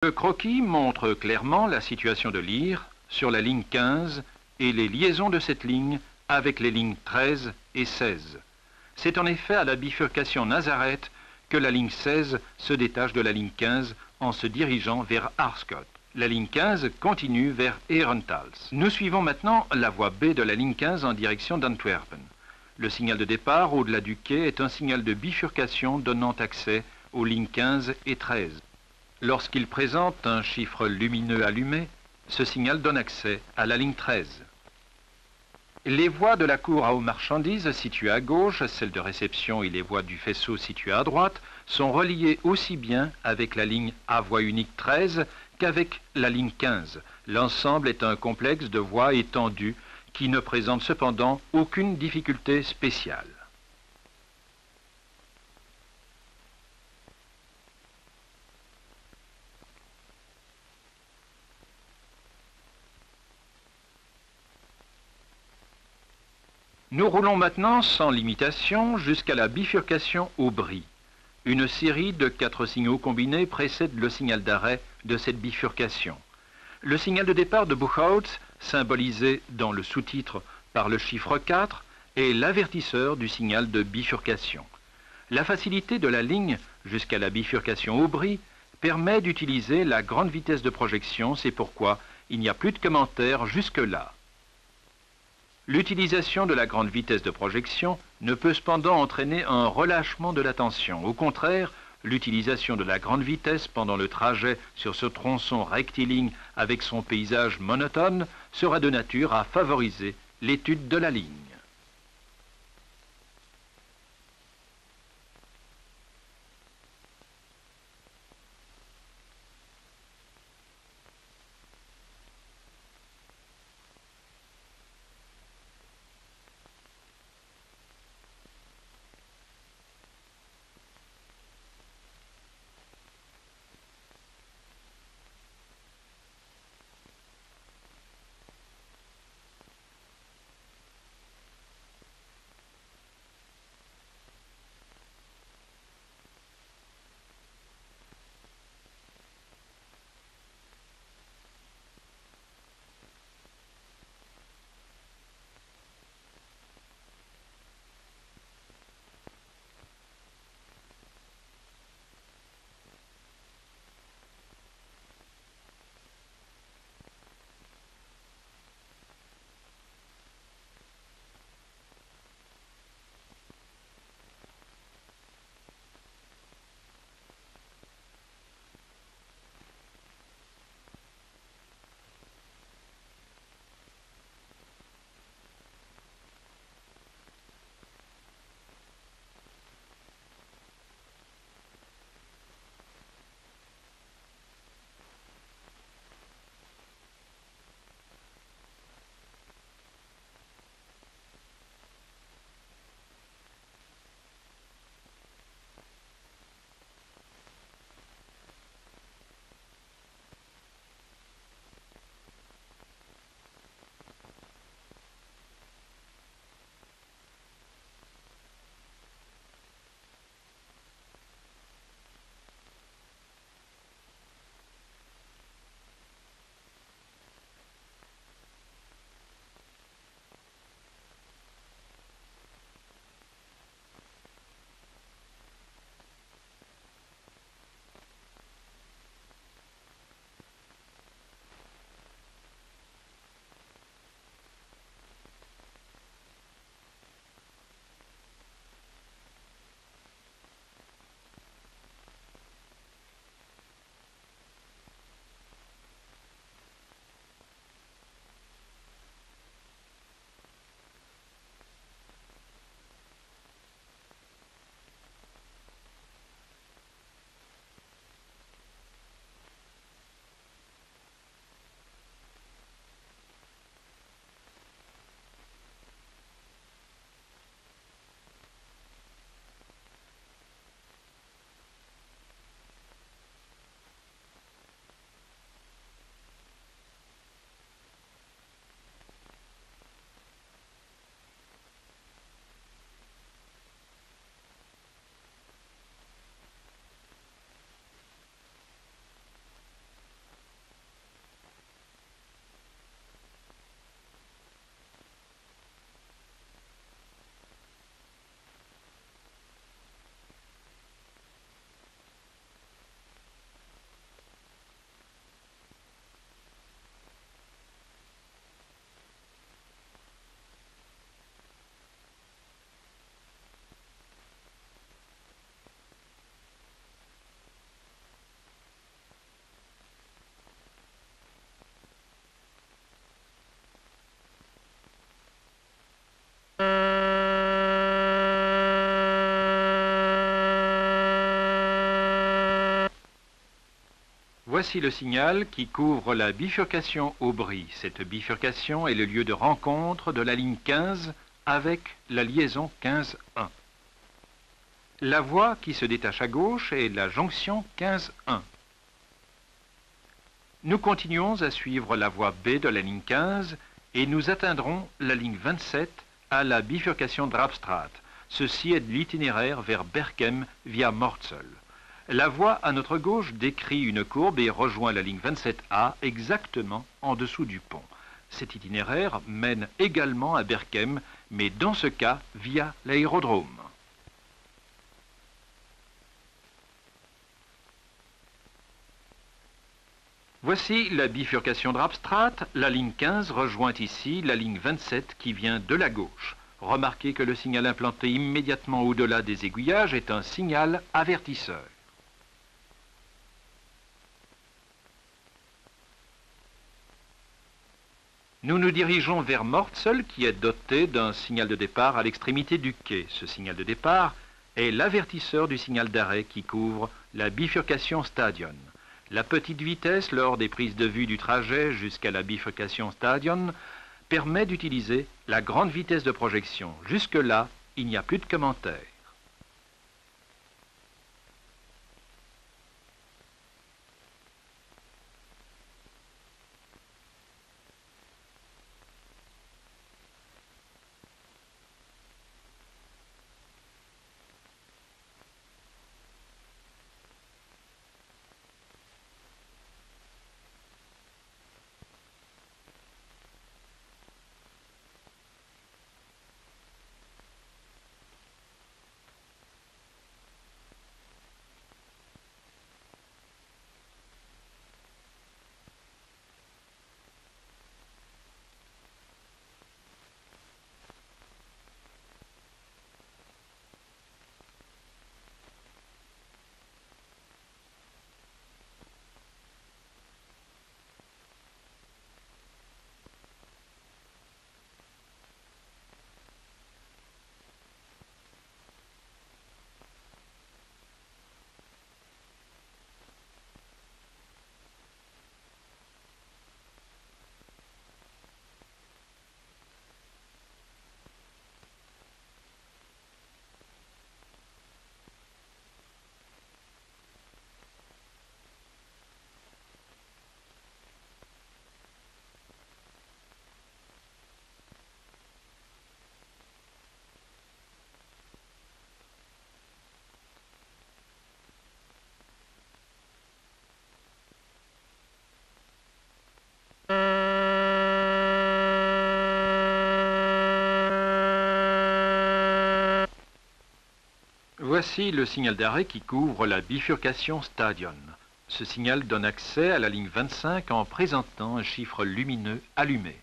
Le croquis montre clairement la situation de Lyre sur la ligne 15 et les liaisons de cette ligne avec les lignes 13 et 16. C'est en effet à la bifurcation Nazareth que la ligne 16 se détache de la ligne 15 en se dirigeant vers Aarschot. La ligne 15 continue vers Herentals. Nous suivons maintenant la voie B de la ligne 15 en direction d'Antwerpen. Le signal de départ au-delà du quai est un signal de bifurcation donnant accès aux lignes 15 et 13. Lorsqu'il présente un chiffre lumineux allumé, ce signal donne accès à la ligne 13. Les voies de la cour aux marchandises situées à gauche, celles de réception et les voies du faisceau situées à droite, sont reliées aussi bien avec la ligne à voie unique 13 qu'avec la ligne 15. L'ensemble est un complexe de voies étendues qui ne présente cependant aucune difficulté spéciale. Nous roulons maintenant sans limitation jusqu'à la bifurcation Aubry. Une série de 4 signaux combinés précède le signal d'arrêt de cette bifurcation. Le signal de départ de Buchholz, symbolisé dans le sous-titre par le chiffre 4, est l'avertisseur du signal de bifurcation. La facilité de la ligne jusqu'à la bifurcation Aubry permet d'utiliser la grande vitesse de projection, c'est pourquoi il n'y a plus de commentaires jusque-là. L'utilisation de la grande vitesse de projection ne peut cependant entraîner un relâchement de la tension. Au contraire, l'utilisation de la grande vitesse pendant le trajet sur ce tronçon rectiligne avec son paysage monotone sera de nature à favoriser l'étude de la ligne. Voici le signal qui couvre la bifurcation Aubry. Cette bifurcation est le lieu de rencontre de la ligne 15 avec la liaison 15-1. La voie qui se détache à gauche est la jonction 15-1. Nous continuons à suivre la voie B de la ligne 15 et nous atteindrons la ligne 27 à la bifurcation Drabstraat. Ceci est l'itinéraire vers Berchem via Mortsel. La voie à notre gauche décrit une courbe et rejoint la ligne 27A exactement en dessous du pont. Cet itinéraire mène également à Berchem, mais dans ce cas via l'aérodrome. Voici la bifurcation Drabstraat. La ligne 15 rejoint ici la ligne 27 qui vient de la gauche. Remarquez que le signal implanté immédiatement au-delà des aiguillages est un signal avertisseur. Nous nous dirigeons vers Mortsel qui est doté d'un signal de départ à l'extrémité du quai. Ce signal de départ est l'avertisseur du signal d'arrêt qui couvre la bifurcation Stadion. La petite vitesse lors des prises de vue du trajet jusqu'à la bifurcation Stadion permet d'utiliser la grande vitesse de projection. Jusque-là, il n'y a plus de commentaires. Voici le signal d'arrêt qui couvre la bifurcation Stadion. Ce signal donne accès à la ligne 25 en présentant un chiffre lumineux allumé.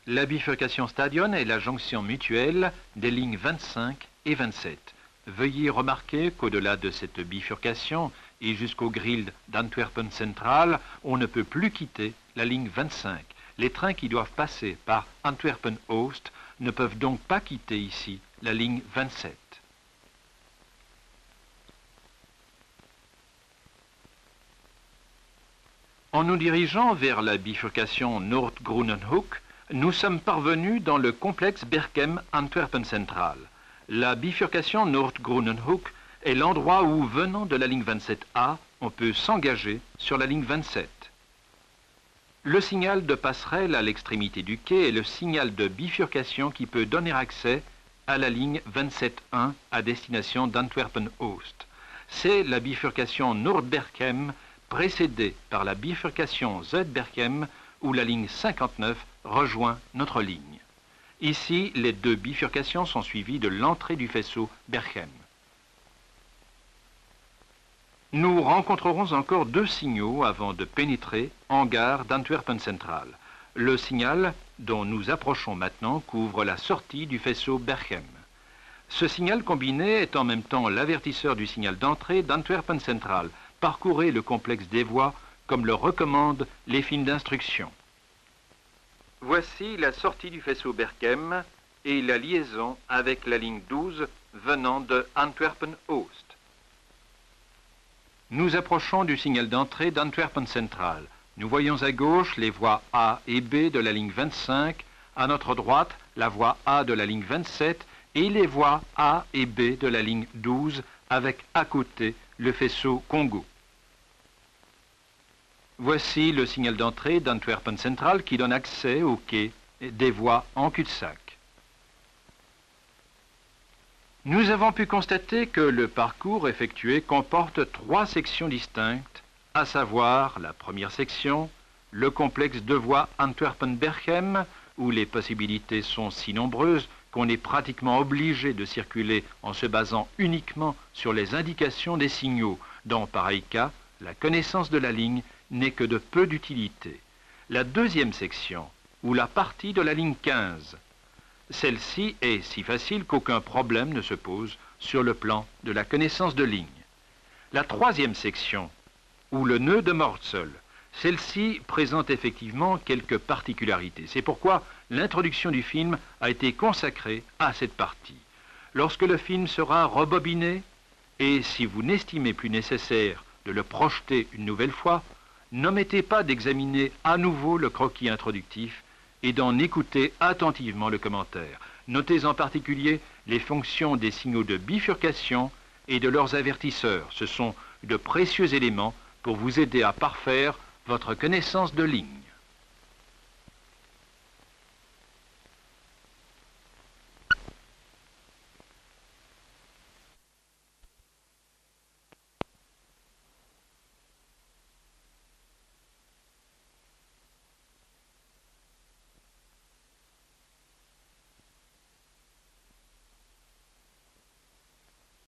La bifurcation Stadion est la jonction mutuelle des lignes 25 et 27. Veuillez remarquer qu'au-delà de cette bifurcation et jusqu'au grill d'Antwerpen Central, on ne peut plus quitter la ligne 25. Les trains qui doivent passer par Antwerpen-Oost ne peuvent donc pas quitter ici la ligne 27. En nous dirigeant vers la bifurcation Noord-Groenenhoek, nous sommes parvenus dans le complexe Berchem-Antwerpen Central. La bifurcation Noord-Groenenhoek est l'endroit où, venant de la ligne 27A, on peut s'engager sur la ligne 27. Le signal de passerelle à l'extrémité du quai est le signal de bifurcation qui peut donner accès à la ligne 27.1 à destination d'Antwerpen-Oost. C'est la bifurcation Noord-Berchem précédée par la bifurcation Zuid-Berchem où la ligne 59 rejoint notre ligne. Ici, les deux bifurcations sont suivies de l'entrée du faisceau Berchem. Nous rencontrerons encore deux signaux avant de pénétrer en gare d'Antwerpen Central. Le signal dont nous approchons maintenant couvre la sortie du faisceau Berchem. Ce signal combiné est en même temps l'avertisseur du signal d'entrée d'Antwerpen Central. Parcourez le complexe des voies comme le recommandent les films d'instruction. Voici la sortie du faisceau Berchem et la liaison avec la ligne 12 venant de Antwerpen-Oost. Nous approchons du signal d'entrée d'Antwerpen Central. Nous voyons à gauche les voies A et B de la ligne 25, à notre droite la voie A de la ligne 27 et les voies A et B de la ligne 12 avec à côté le faisceau Congo. Voici le signal d'entrée d'Antwerpen Central qui donne accès au quai des voies en cul-de-sac. Nous avons pu constater que le parcours effectué comporte 3 sections distinctes, à savoir la première section, le complexe de voies Antwerpen-Berchem, où les possibilités sont si nombreuses qu'on est pratiquement obligé de circuler en se basant uniquement sur les indications des signaux. Dans pareil cas, la connaissance de la ligne n'est que de peu d'utilité. La deuxième section, ou la partie de la ligne 15, celle-ci est si facile qu'aucun problème ne se pose sur le plan de la connaissance de ligne. La troisième section, ou le nœud de Mortsel, celle-ci présente effectivement quelques particularités. C'est pourquoi l'introduction du film a été consacrée à cette partie. Lorsque le film sera rebobiné, et si vous n'estimez plus nécessaire de le projeter une nouvelle fois, n'omettez pas d'examiner à nouveau le croquis introductif et d'en écouter attentivement le commentaire. Notez en particulier les fonctions des signaux de bifurcation et de leurs avertisseurs. Ce sont de précieux éléments pour vous aider à parfaire votre connaissance de ligne.